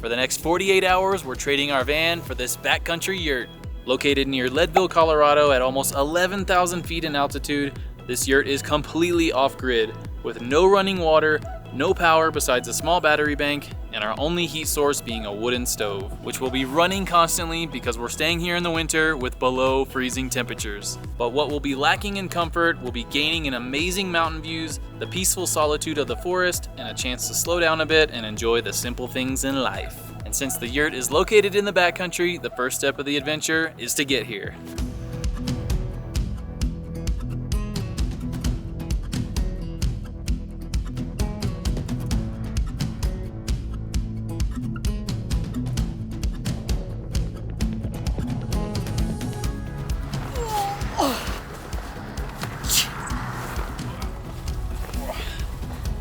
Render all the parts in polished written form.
For the next 48 hours, we're trading our van for this backcountry yurt. Located near Leadville, Colorado at almost 11,000 feet in altitude, this yurt is completely off-grid with no running water, no power besides a small battery bank, and our only heat source being a wooden stove, which will be running constantly because we're staying here in the winter with below freezing temperatures. But what will be lacking in comfort will be gaining in amazing mountain views, the peaceful solitude of the forest, and a chance to slow down a bit and enjoy the simple things in life. And since the yurt is located in the backcountry, the first step of the adventure is to get here.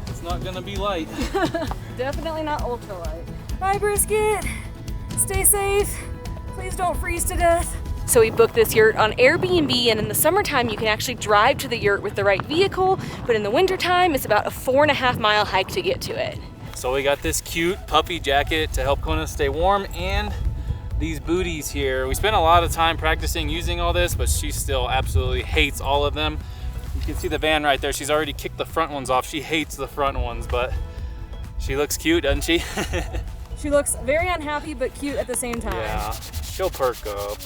It's not gonna be light. Definitely not ultralight. Bye, Brisket. Stay safe. Please don't freeze to death. So we booked this yurt on Airbnb, and in the summertime you can actually drive to the yurt with the right vehicle, but in the wintertime it's about a 4.5 mile hike to get to it. So we got this cute puffy jacket to help Kona stay warm, and these booties here. We spent a lot of time practicing using all this, but she still absolutely hates all of them. You can see the van right there. She's already kicked the front ones off. She hates the front ones, but she looks cute, doesn't she? She looks very unhappy but cute at the same time. Yeah, she'll perk up.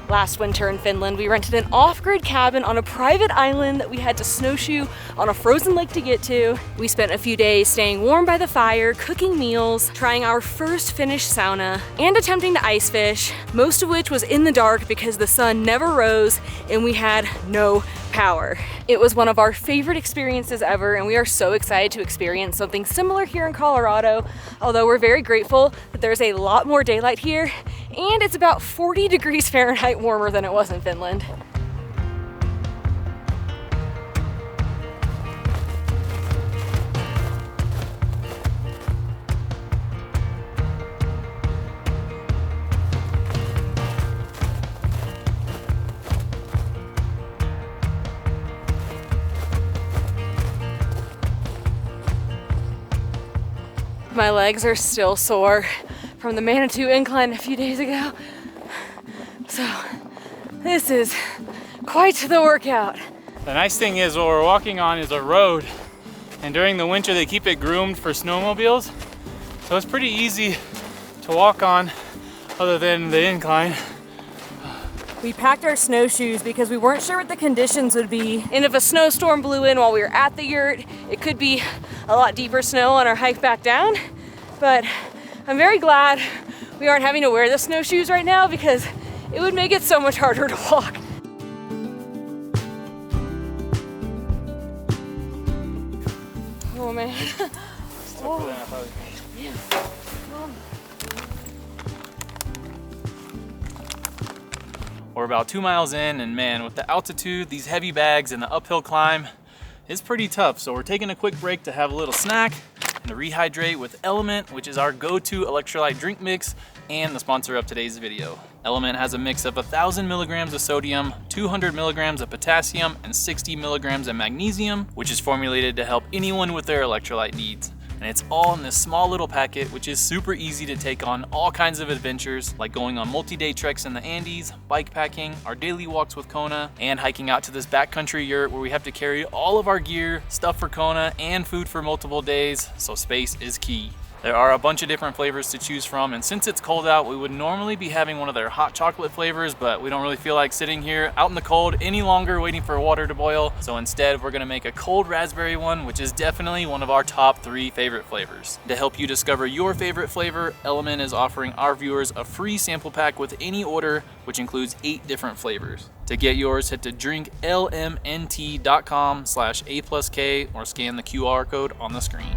Last winter in Finland, we rented an off-grid cabin on a private island that we had to snowshoe on a frozen lake to get to. We spent a few days staying warm by the fire, cooking meals, trying our first Finnish sauna, and attempting to ice fish, most of which was in the dark because the sun never rose and we had no power. It was one of our favorite experiences ever, and we are so excited to experience something similar here in Colorado, although we're very grateful that there's a lot more daylight here, and it's about 40 degrees Fahrenheit warmer than it was in Finland. My legs are still sore from the Manitou incline a few days ago. So this is quite the workout. The nice thing is what we're walking on is a road, and during the winter they keep it groomed for snowmobiles. So it's pretty easy to walk on other than the incline. We packed our snowshoes because we weren't sure what the conditions would be. And if a snowstorm blew in while we were at the yurt, it could be a lot deeper snow on our hike back down. But I'm very glad we aren't having to wear the snowshoes right now because it would make it so much harder to walk. Oh man. Oh. Yeah. Oh. We're about 2 miles in, and man, with the altitude, these heavy bags, and the uphill climb, it's pretty tough. So we're taking a quick break to have a little snack and to rehydrate with Element, which is our go-to electrolyte drink mix and the sponsor of today's video. Element has a mix of 1,000 milligrams of sodium, 200 milligrams of potassium, and 60 milligrams of magnesium, which is formulated to help anyone with their electrolyte needs. And it's all in this small little packet, which is super easy to take on all kinds of adventures, like going on multi-day treks in the Andes, bike packing, our daily walks with Kona, and hiking out to this backcountry yurt where we have to carry all of our gear, stuff for Kona, and food for multiple days, so space is key. There are a bunch of different flavors to choose from, and since it's cold out, we would normally be having one of their hot chocolate flavors, but we don't really feel like sitting here out in the cold any longer waiting for water to boil. So instead, we're gonna make a cold raspberry one, which is definitely one of our top 3 favorite flavors. To help you discover your favorite flavor, Element is offering our viewers a free sample pack with any order, which includes 8 different flavors. To get yours, head to drinklmnt.com/A+K or scan the QR code on the screen.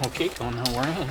Okay, going now we're in.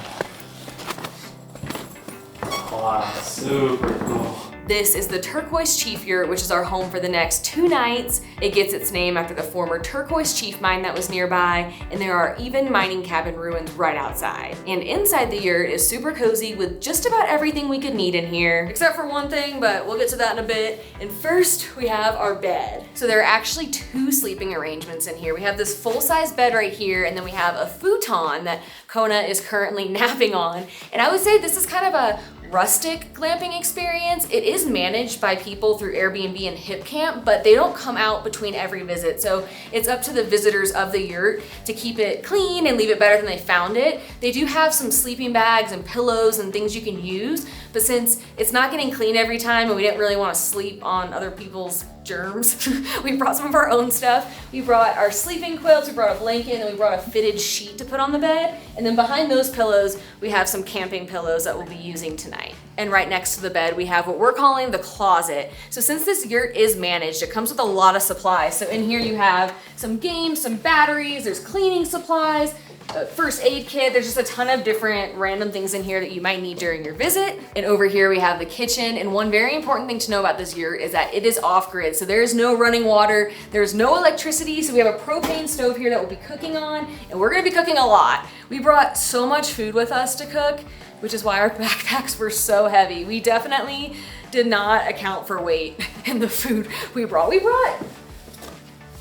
Wow, super cool. This is the Turquoise Chief Yurt, which is our home for the next 2 nights. It gets its name after the former Turquoise Chief mine that was nearby, and there are even mining cabin ruins right outside. And inside the yurt is super cozy with just about everything we could need in here, except for one thing, but we'll get to that in a bit. And first, we have our bed. So there are actually 2 sleeping arrangements in here. We have this full-size bed right here, and then we have a futon that Kona is currently napping on. And I would say this is kind of a rustic glamping experience. It is managed by people through Airbnb and Hip Camp, but they don't come out between every visit. So it's up to the visitors of the yurt to keep it clean and leave it better than they found it. They do have some sleeping bags and pillows and things you can use, but since it's not getting clean every time and we didn't really want to sleep on other people's germs, we brought some of our own stuff. We brought our sleeping quilts, we brought a blanket, and we brought a fitted sheet to put on the bed. And then behind those pillows, we have some camping pillows that we'll be using tonight. And right next to the bed, we have what we're calling the closet. So since this yurt is managed, it comes with a lot of supplies. So in here you have some games, some batteries, there's cleaning supplies, a first aid kit. There's just a ton of different random things in here that you might need during your visit. And over here we have the kitchen. And one very important thing to know about this yurt is that it is off-grid. So there is no running water, there's no electricity. So we have a propane stove here that we'll be cooking on, and we're gonna be cooking a lot. We brought so much food with us to cook, which is why our backpacks were so heavy. We definitely did not account for weight in the food we brought. We brought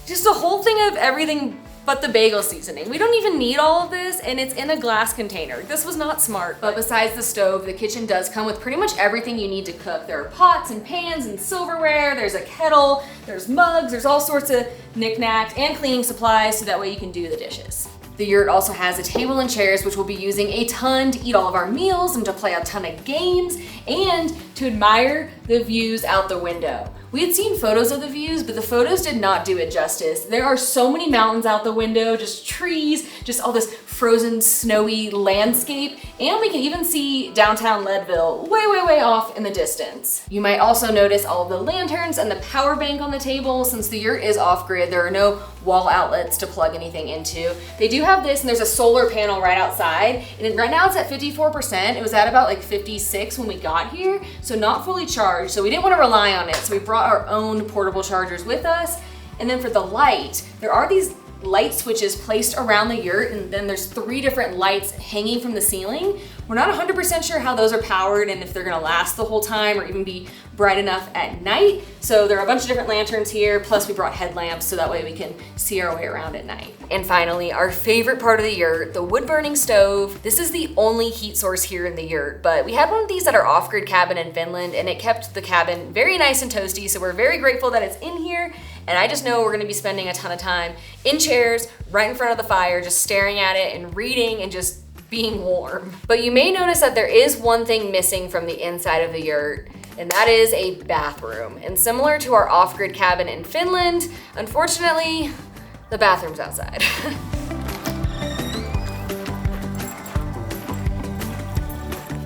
just a whole thing of everything but the bagel seasoning. We don't even need all of this, and it's in a glass container. This was not smart. But besides the stove, the kitchen does come with pretty much everything you need to cook. There are pots and pans and silverware, there's a kettle, there's mugs, there's all sorts of knickknacks and cleaning supplies so that way you can do the dishes. The yurt also has a table and chairs, which we'll be using a ton to eat all of our meals and to play a ton of games and to admire the views out the window. We had seen photos of the views, but the photos did not do it justice. There are so many mountains out the window, just trees, just all this frozen, snowy landscape, and we can even see downtown Leadville way, way, way off in the distance. You might also notice all of the lanterns and the power bank on the table. Since the yurt is off-grid, there are no wall outlets to plug anything into. They do have this, and there's a solar panel right outside, and right now it's at 54%. It was at about like 56 when we got here, so not fully charged, so we didn't want to rely on it, so we brought our own portable chargers with us. And then for the light, there are these light switches placed around the yurt, and then there's 3 different lights hanging from the ceiling. We're not 100% sure how those are powered and if they're gonna last the whole time or even be bright enough at night. So there are a bunch of different lanterns here, plus we brought headlamps so that way we can see our way around at night. And finally, our favorite part of the yurt, the wood burning stove. This is the only heat source here in the yurt, but we had one of these at our off-grid cabin in Finland, and it kept the cabin very nice and toasty, so we're very grateful that it's in here. And I just know we're gonna be spending a ton of time in chairs right in front of the fire, just staring at it and reading and just being warm. But you may notice that there is one thing missing from the inside of the yurt, and that is a bathroom. And similar to our off-grid cabin in Finland, unfortunately, the bathroom's outside.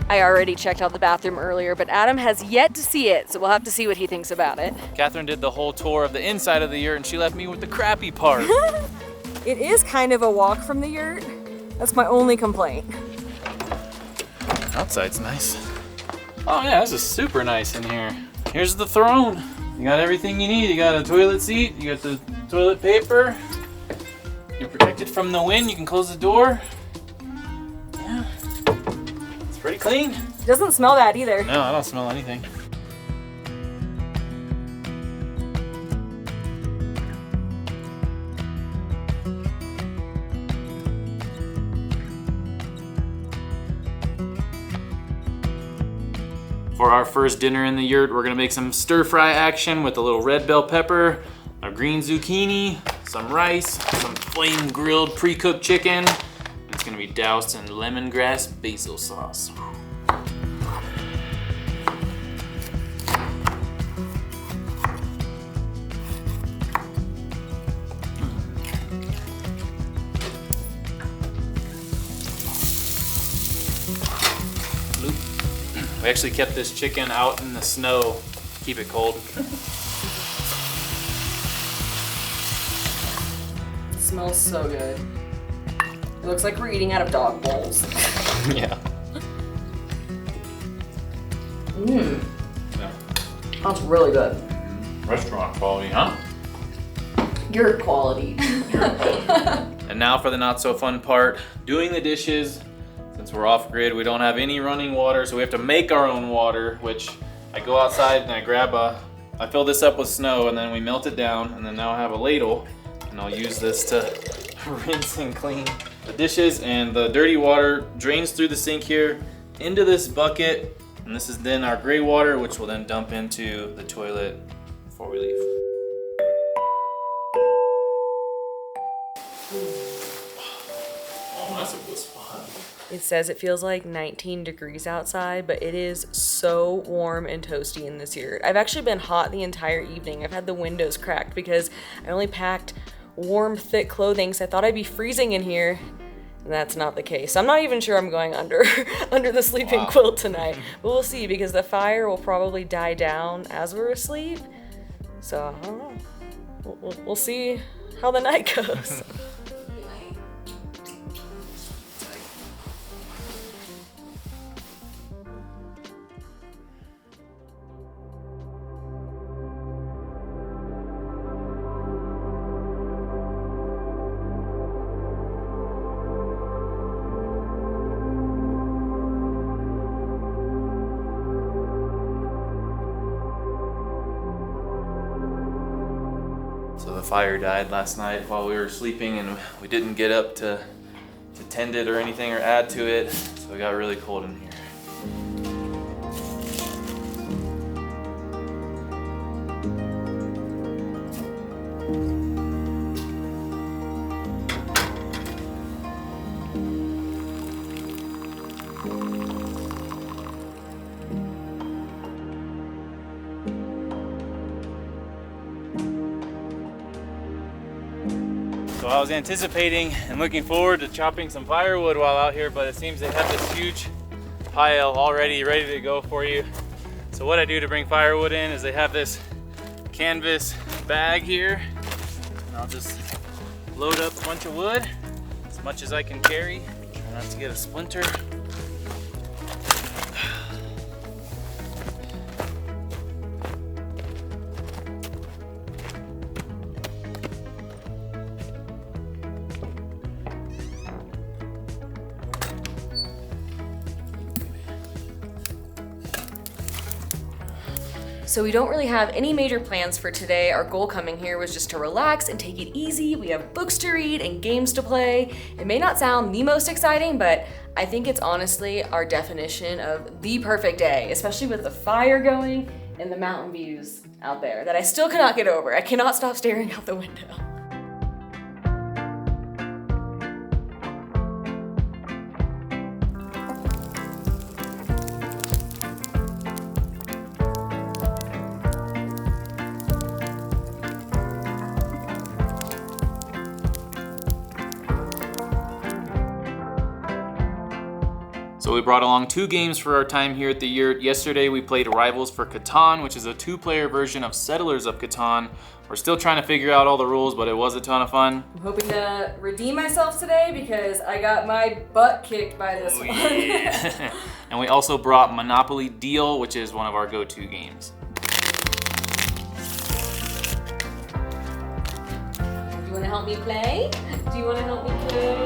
I already checked out the bathroom earlier, but Adam has yet to see it, so we'll have to see what he thinks about it. Catherine did the whole tour of the inside of the yurt, and she left me with the crappy part. It is kind of a walk from the yurt. That's my only complaint. Outside's nice. Oh yeah, this is super nice in here. Here's the throne. You got everything you need. You got a toilet seat, you got the toilet paper. You're protected from the wind, you can close the door. Yeah, it's pretty clean. It doesn't smell bad either. No, I don't smell anything. For our first dinner in the yurt, we're gonna make some stir fry action with a little red bell pepper, a green zucchini, some rice, some flame grilled pre-cooked chicken. It's gonna be doused in lemongrass basil sauce. We actually kept this chicken out in the snow, keep it cold. It smells so good. Looks like we're eating out of dog bowls. Yeah. Mmm. Yeah. That's really good. Restaurant quality, huh? Yurt quality. And now for the not so fun part, doing the dishes. Since we're off grid, we don't have any running water, so we have to make our own water, which I go outside and I fill this up with snow and then we melt it down, and then now I have a ladle and I'll use this to rinse and clean the dishes, and the dirty water drains through the sink here into this bucket, and this is then our gray water, which will then dump into the toilet before we leave. Oh, that's a good spot. It says it feels like 19 degrees outside, but it is so warm and toasty in this yurt. I've actually been hot the entire evening. I've had the windows cracked because I only packed warm, thick clothing, so I thought I'd be freezing in here. And that's not the case. I'm not even sure I'm going under the sleeping quilt tonight, but we'll see, because the fire will probably die down as we're asleep. So I don't know. We'll see how the night goes. So the fire died last night while we were sleeping, and we didn't get up to tend it or anything or add to it, so it got really cold in here. So I was anticipating and looking forward to chopping some firewood while out here, but it seems they have this huge pile already ready to go for you. So what I do to bring firewood in is they have this canvas bag here, and I'll just load up a bunch of wood, as much as I can carry. Try not to get a splinter. So we don't really have any major plans for today. Our goal coming here was just to relax and take it easy. We have books to read and games to play. It may not sound the most exciting, but I think it's honestly our definition of the perfect day, especially with the fire going and the mountain views out there that I still cannot get over. I cannot stop staring out the window. So we brought along 2 games for our time here at the Yurt. Yesterday we played Rivals for Catan, which is a 2-player version of Settlers of Catan. We're still trying to figure out all the rules, but it was a ton of fun. I'm hoping to redeem myself today because I got my butt kicked by this one. Yeah. And we also brought Monopoly Deal, which is one of our go-to games. Do you want to help me play? Do you want to help me play?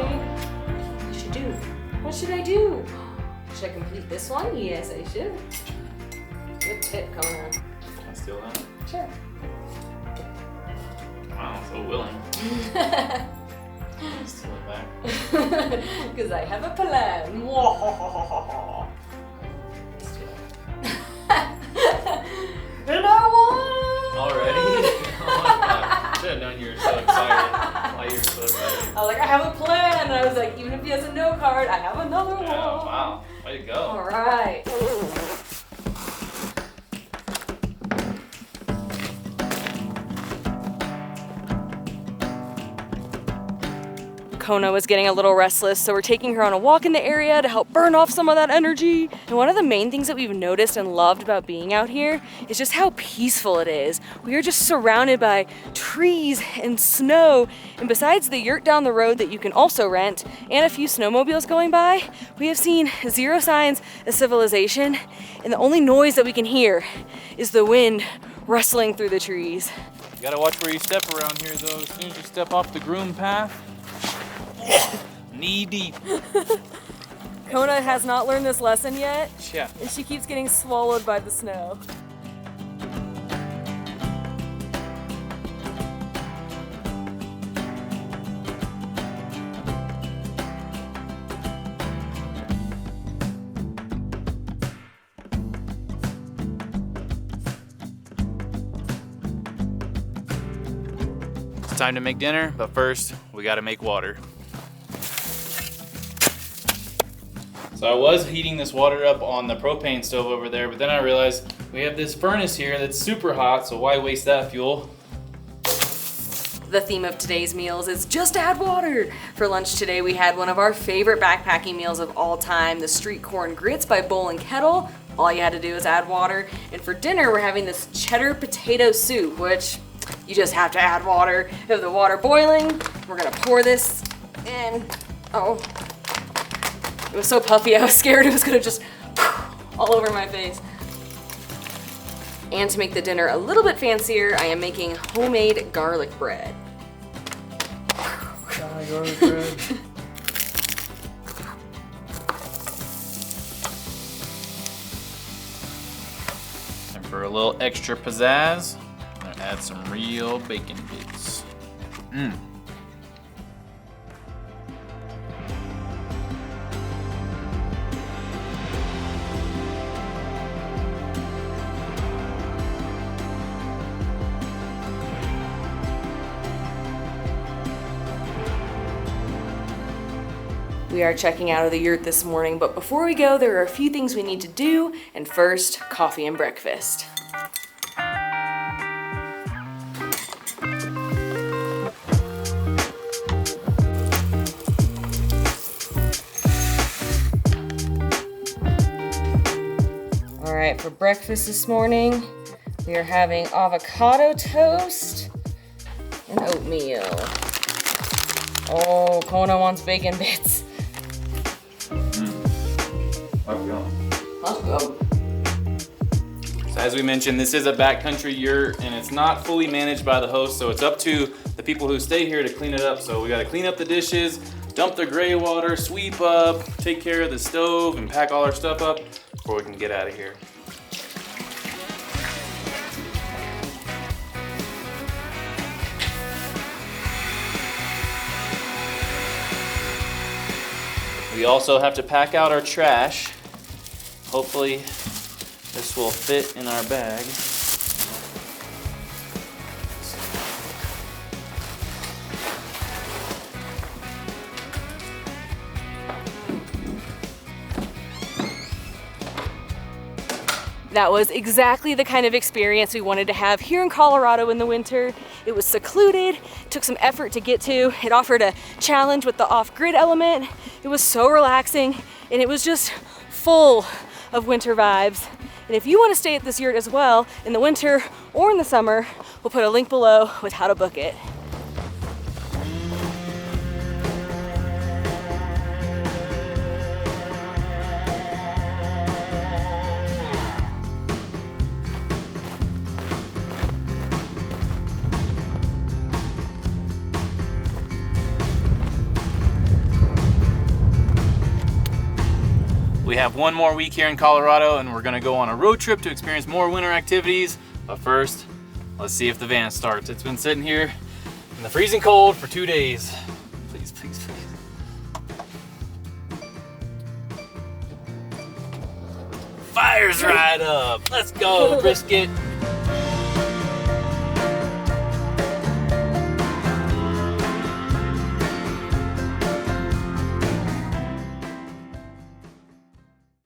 What should I do? What should I do? Should I complete this one? Yes, I should. Good tip, Kona. Can I steal that? Sure. Wow, so willing. Steal it back. Because I have a plan. And I won! Already? Oh my God. Should have known you were so excited. Why you were so excited. I was like, I have a plan. And I was like, even if he has a no card, I have another one. Oh, wow. Way to go. All right. Kona was getting a little restless, so we're taking her on a walk in the area to help burn off some of that energy. And one of the main things that we've noticed and loved about being out here is just how peaceful it is. We are just surrounded by trees and snow, and besides the yurt down the road that you can also rent and a few snowmobiles going by, we have seen 0 signs of civilization, and the only noise that we can hear is the wind rustling through the trees. You gotta watch where you step around here though. As soon as you step off the groomed path, knee deep. Kona has not learned this lesson yet, Yeah. and she keeps getting swallowed by the snow. It's time to make dinner, but first we gotta make water. So I was heating this water up on the propane stove over there, but then I realized we have this furnace here that's super hot, so why waste that fuel? The theme of today's meals is just add water. For lunch today, we had one of our favorite backpacking meals of all time, the street corn grits by Bowl and Kettle. All you had to do is add water. And for dinner, we're having this cheddar potato soup, which you just have to add water. We have the water boiling. We're gonna pour this in. Oh, it was so puffy, I was scared it was gonna just all over my face. And to make the dinner a little bit fancier, I am making homemade garlic bread. Garlic bread. And for a little extra pizzazz, I'm gonna add some real bacon bits. We are checking out of the yurt this morning, but before we go, there are a few things we need to do, and first, coffee and breakfast. All right, for breakfast this morning, we are having avocado toast and oatmeal. Oh, Kona wants bacon bits. Let's go. So as we mentioned, this is a backcountry yurt and it's not fully managed by the host, so it's up to the people who stay here to clean it up. So we gotta clean up the dishes, dump the gray water, sweep up, take care of the stove, and pack all our stuff up before we can get out of here. We also have to pack out our trash. Hopefully this will fit in our bag. That was exactly the kind of experience we wanted to have here in Colorado in the winter. It was secluded, took some effort to get to. It offered a challenge with the off-grid element. It was so relaxing, and it was just full of winter vibes. And if you want to stay at this yurt as well in the winter or in the summer, we'll put a link below with how to book it. We have one more week here in Colorado and we're gonna go on a road trip to experience more winter activities. But first, let's see if the van starts. It's been sitting here in the freezing cold for 2 days. Please, please, please. Fire's right up. Let's go, brisket.